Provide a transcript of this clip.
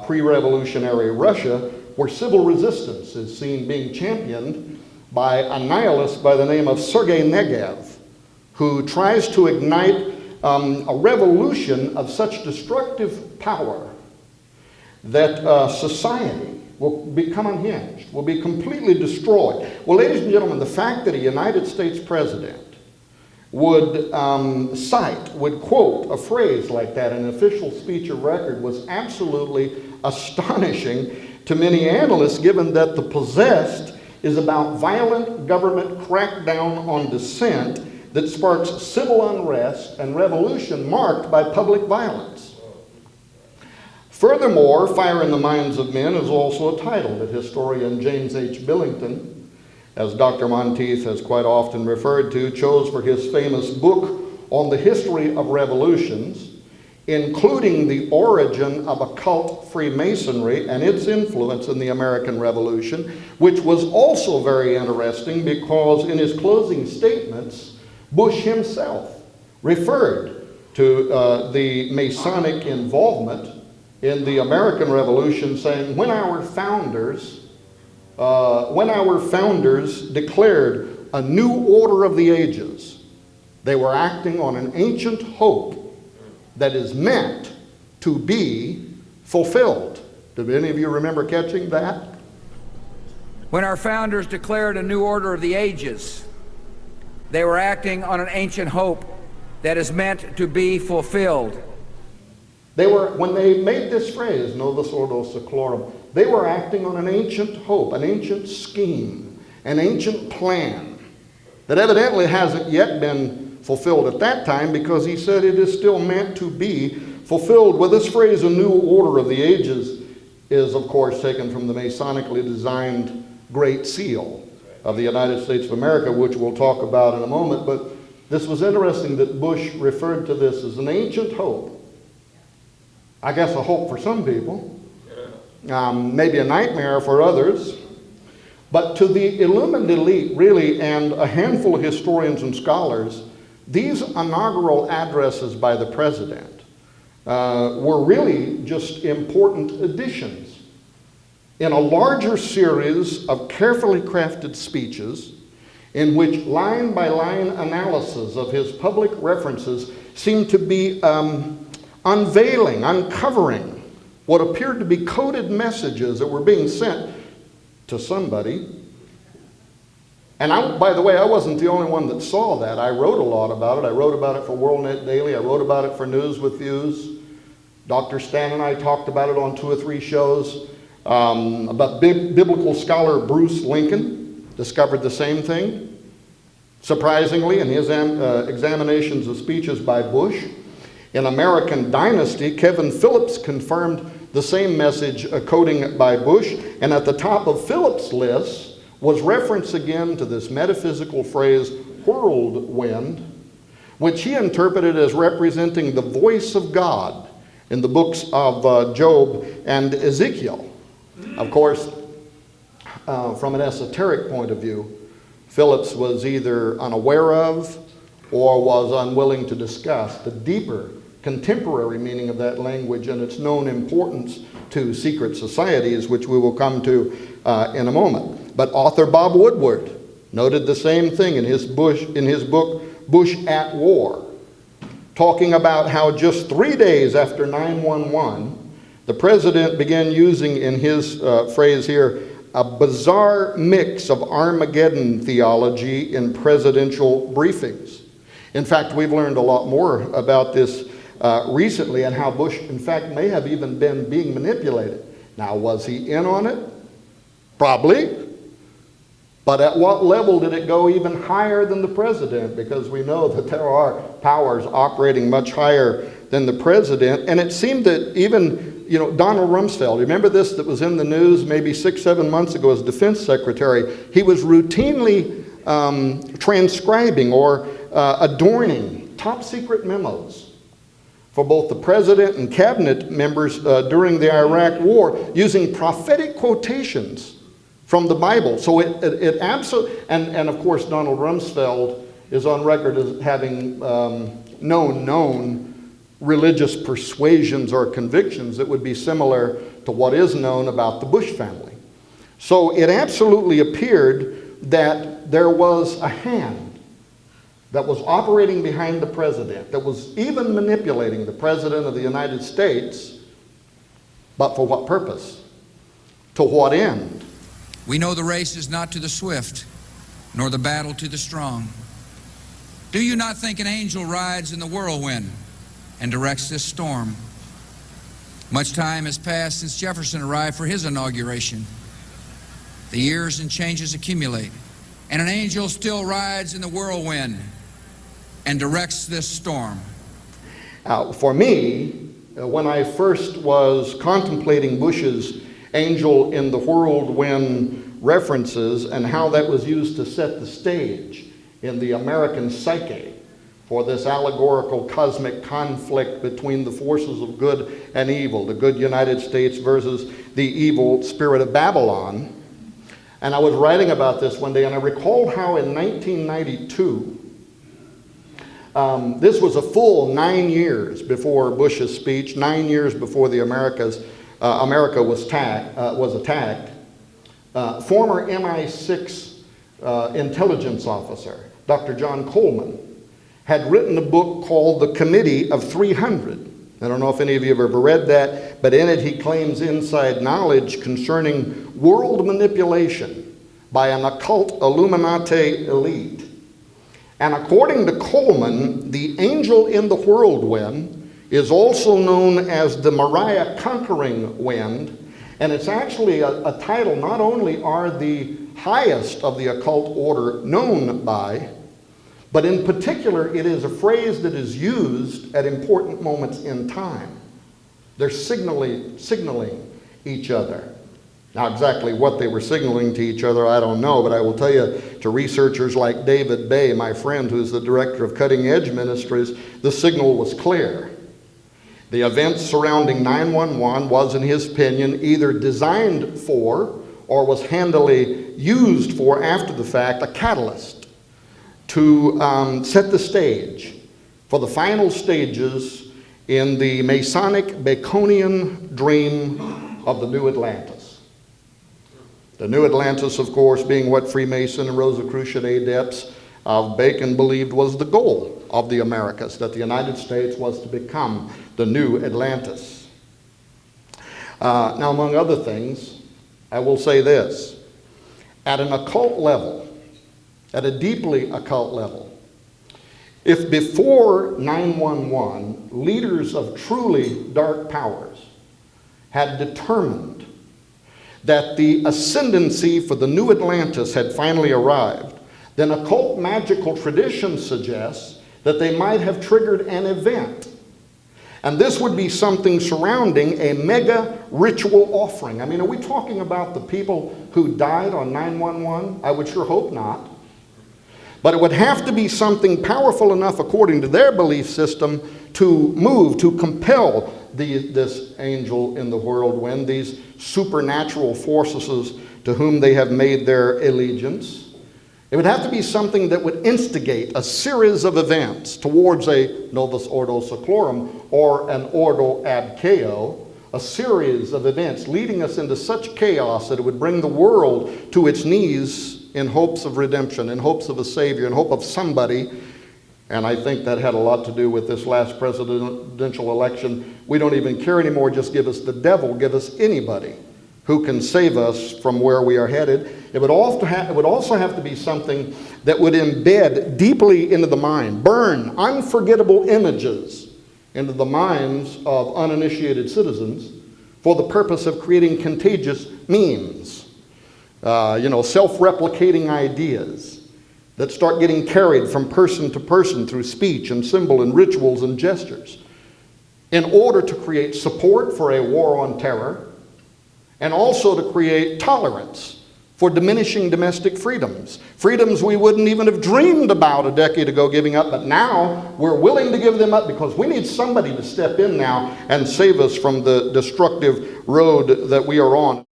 pre-revolutionary Russia, where civil resistance is seen being championed by a nihilist by the name of Sergei Negev, who tries to ignite a revolution of such destructive power that society will become unhinged, will be completely destroyed. Well, ladies and gentlemen, the fact that a United States president would would quote a phrase like that in an official speech or record was absolutely astonishing to many analysts, given that The Possessed is about violent government crackdown on dissent that sparks civil unrest and revolution marked by public violence. Furthermore, Fire in the Minds of Men is also a title that historian James H. Billington, as Dr. Monteith has quite often referred to, chose for his famous book on the history of revolutions, including the origin of occult Freemasonry and its influence in the American Revolution, which was also very interesting because in his closing statements, Bush himself referred to the Masonic involvement in the American Revolution, saying, when our founders declared a new order of the ages, they were acting on an ancient hope that is meant to be fulfilled. Do any of you remember catching that? When our founders declared a new order of the ages, they were acting on an ancient hope that is meant to be fulfilled. When they made this phrase, Novus Ordo Seclorum, they were acting on an ancient hope, an ancient scheme, an ancient plan that evidently hasn't yet been fulfilled at that time, because he said it is still meant to be fulfilled. Well, this phrase, a new order of the ages, is of course taken from the Masonically designed Great Seal of the United States of America, which we'll talk about in a moment. But this was interesting that Bush referred to this as an ancient hope. I guess a hope for some people, maybe a nightmare for others. But to the illumined elite, really, and a handful of historians and scholars, these inaugural addresses by the president were really just important additions in a larger series of carefully crafted speeches in which line by line analysis of his public references seemed to be uncovering what appeared to be coded messages that were being sent to somebody. And by the way, I wasn't the only one that saw that. I wrote a lot about it. I wrote about it for WorldNet Daily. I wrote about it for News with Views. Dr. Stan and I talked about it on 2 or 3 shows. About biblical scholar Bruce Lincoln discovered the same thing. Surprisingly, in his examinations of speeches by Bush. In American Dynasty, Kevin Phillips confirmed the same message coding by Bush. And at the top of Phillips' list was reference again to this metaphysical phrase, whirlwind, which he interpreted as representing the voice of God in the books of Job and Ezekiel. Of course, from an esoteric point of view, Phillips was either unaware of or was unwilling to discuss the deeper contemporary meaning of that language and its known importance to secret societies, which we will come to in a moment. But author Bob Woodward noted the same thing in his book, Bush at War, talking about how just 3 days after 9/11, the president began using, in his phrase here, a bizarre mix of Armageddon theology in presidential briefings. In fact, we've learned a lot more about this recently, and how Bush, in fact, may have even been being manipulated. Now, was he in on it? Probably. But at what level did it go even higher than the president? Because we know that there are powers operating much higher than the president. And it seemed that even, Donald Rumsfeld, remember this, that was in the news maybe 6-7 months ago as defense secretary, he was routinely transcribing or adorning top secret memos for both the president and cabinet members during the Iraq War, using prophetic quotations from the Bible. So it absolutely, and of course Donald Rumsfeld is on record as having known religious persuasions or convictions that would be similar to what is known about the Bush family. So it absolutely appeared that there was a hand that was operating behind the president, that was even manipulating the president of the United States, but for what purpose? To what end? We know the race is not to the swift, nor the battle to the strong. Do you not think an angel rides in the whirlwind and directs this storm? Much time has passed since Jefferson arrived for his inauguration. The years and changes accumulate, and an angel still rides in the whirlwind and directs this storm. For me, when I first was contemplating Bush's angel in the whirlwind references and how that was used to set the stage in the American psyche for this allegorical cosmic conflict between the forces of good and evil, the good United States versus the evil spirit of Babylon. And I was writing about this one day, and I recalled how in 1992, this was a full 9 years before Bush's speech, 9 years before the America was attacked. Former MI6 intelligence officer, Dr. John Coleman, had written a book called The Committee of 300. I don't know if any of you have ever read that, but in it he claims inside knowledge concerning world manipulation by an occult Illuminati elite. And according to Coleman, the angel in the whirlwind is also known as the Mariah conquering wind, and it's actually a title not only are the highest of the occult order known by, but in particular it is a phrase that is used at important moments in time. They're signaling each other. Now exactly what they were signaling to each other, I don't know, but I will tell you, to researchers like David Bay, my friend who's the director of Cutting Edge Ministries, the signal was clear. The events surrounding 9/11 was, in his opinion, either designed for or was handily used for, after the fact, a catalyst to set the stage for the final stages in the Masonic Baconian dream of the New Atlantis. The New Atlantis, of course, being what Freemason and Rosicrucian adepts of Bacon believed was the goal of the Americas, that the United States was to become the new Atlantis. Now, among other things, I will say this. At an occult level, at a deeply occult level, if before 9/11 leaders of truly dark powers had determined that the ascendancy for the new Atlantis had finally arrived, then occult magical tradition suggests that they might have triggered an event. And this would be something surrounding a mega ritual offering. I mean, are we talking about the people who died on 9/11? I would sure hope not. But it would have to be something powerful enough, according to their belief system, to move, to compel this angel in the whirlwind, these supernatural forces to whom they have made their allegiance. It would have to be something that would instigate a series of events towards a novus ordo seclorum or an ordo ad chaos, a series of events leading us into such chaos that it would bring the world to its knees in hopes of redemption, in hopes of a Savior, in hope of somebody. And I think that had a lot to do with this last presidential election. We don't even care anymore. Just give us the devil. Give us anybody who can save us from where we are headed. It would also have to be something that would embed deeply into the mind, burn unforgettable images into the minds of uninitiated citizens for the purpose of creating contagious memes, self-replicating ideas that start getting carried from person to person through speech and symbol and rituals and gestures in order to create support for a war on terror and also to create tolerance for diminishing domestic freedoms. Freedoms we wouldn't even have dreamed about a decade ago giving up, but now we're willing to give them up because we need somebody to step in now and save us from the destructive road that we are on.